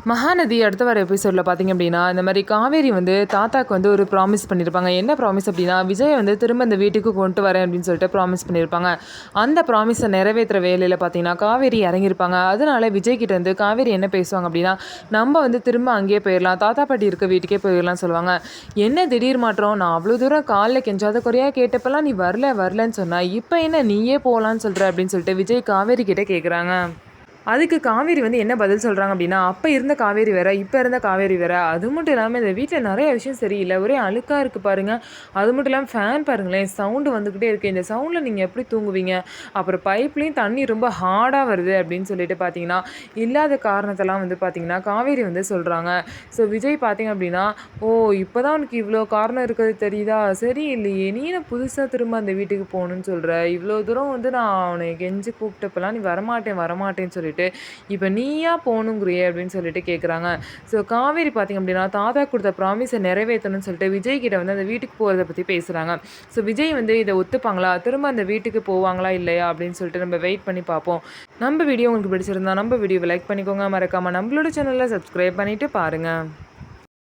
மகாநதி அடுத்த வர எபிசோடில் பார்த்திங்க அப்படின்னா இந்த மாதிரி காவேரி வந்து தாத்தாக்கு வந்து ஒரு ப்ராமிஸ் பண்ணியிருப்பாங்க. என்ன ப்ராமிஸ் அப்படின்னா, விஜயை வந்து திரும்ப இந்த வீட்டுக்கு கொண்டு வரேன் அப்படின்னு சொல்லிட்டு ப்ராமிஸ் பண்ணியிருப்பாங்க. அந்த ப்ராமிஸை நிறைவேற்றுற வேலையில் பார்த்திங்கன்னா காவேரி இறங்கியிருப்பாங்க. அதனால விஜய் கிட்ட வந்து காவேரி என்ன பேசுவாங்க அப்படின்னா, நம்ம வந்து திரும்ப அங்கேயே போயிடலாம், தாத்தா பாட்டி இருக்க வீட்டுக்கே போயிடலாம்னு சொல்லுவாங்க. என்ன திடீர் மாற்றம், நான் அவ்வளோ தூரம் காலில் கெஞ்சாத குறையாக கேட்டப்பெல்லாம் நீ வரலன்னு சொன்னா, இப்போ என்ன நீயே போகலான்னு சொல்கிற அப்படின்னு சொல்லிட்டு விஜய் காவேரி கிட்டே கேட்குறாங்க. அதுக்கு காவேரி வந்து என்ன பதில் சொல்கிறாங்க அப்படின்னா, அப்போ இருந்த காவேரி வேறு, இப்போ இருந்த காவேரி வேறு. அது மட்டும் இல்லாமல் இந்த வீட்டில் நிறைய விஷயம் சரியில்லை, ஒரே அழுக்காக இருக்குது பாருங்கள். அது மட்டும் இல்லாமல் ஃபேன் பாருங்களேன், சவுண்டு வந்துக்கிட்டே இருக்குது. இந்த சவுண்டில் நீங்கள் எப்படி தூங்குவீங்க? அப்புறம் பைப்லேயும் தண்ணி ரொம்ப ஹார்டாக வருது அப்படின்னு சொல்லிட்டு பார்த்தீங்கன்னா, இல்லாத காரணத்தெல்லாம் வந்து பார்த்தீங்கன்னா காவேரி வந்து சொல்கிறாங்க. ஸோ விஜய் பார்த்தீங்க அப்படின்னா, ஓ இப்போ தான் உனக்கு இவ்வளோ காரணம் இருக்கிறது தெரியுதா? சரி இல்லையே, நீ என்ன புதுசாக திரும்ப அந்த வீட்டுக்கு போகணுன்னு சொல்கிற? இவ்வளோ தூரம் வந்து நான் அவனை கெஞ்சி கூப்பிட்டப்பெல்லாம் நீ வரமாட்டேன்னு சொல்லிட்டு இப்போ நீயா போகணுங்கிறியே அப்படின்னு சொல்லிட்டு கேட்குறாங்க. ஸோ காவேரி பார்த்திங்க அப்படின்னா தாத்தா கொடுத்த ப்ராமிஸை நிறைவேற்றணும்னு சொல்லிட்டு விஜய் கிட்ட வந்து அந்த வீட்டுக்கு போகிறத பற்றி பேசுகிறாங்க. ஸோ விஜய் வந்து இதை ஒத்துப்பாங்களா, திரும்ப அந்த வீட்டுக்கு போவாங்களா இல்லையா அப்படின்னு சொல்லிட்டு நம்ம வெயிட் பண்ணி பார்ப்போம். நம்ம வீடியோ உங்களுக்கு பிடிச்சிருந்தா நம்ம வீடியோவை லைக் பண்ணிக்கோங்க, மறக்காமல் நம்மளோட சேனலில் சப்ஸ்கிரைப் பண்ணிவிட்டு பாருங்கள்.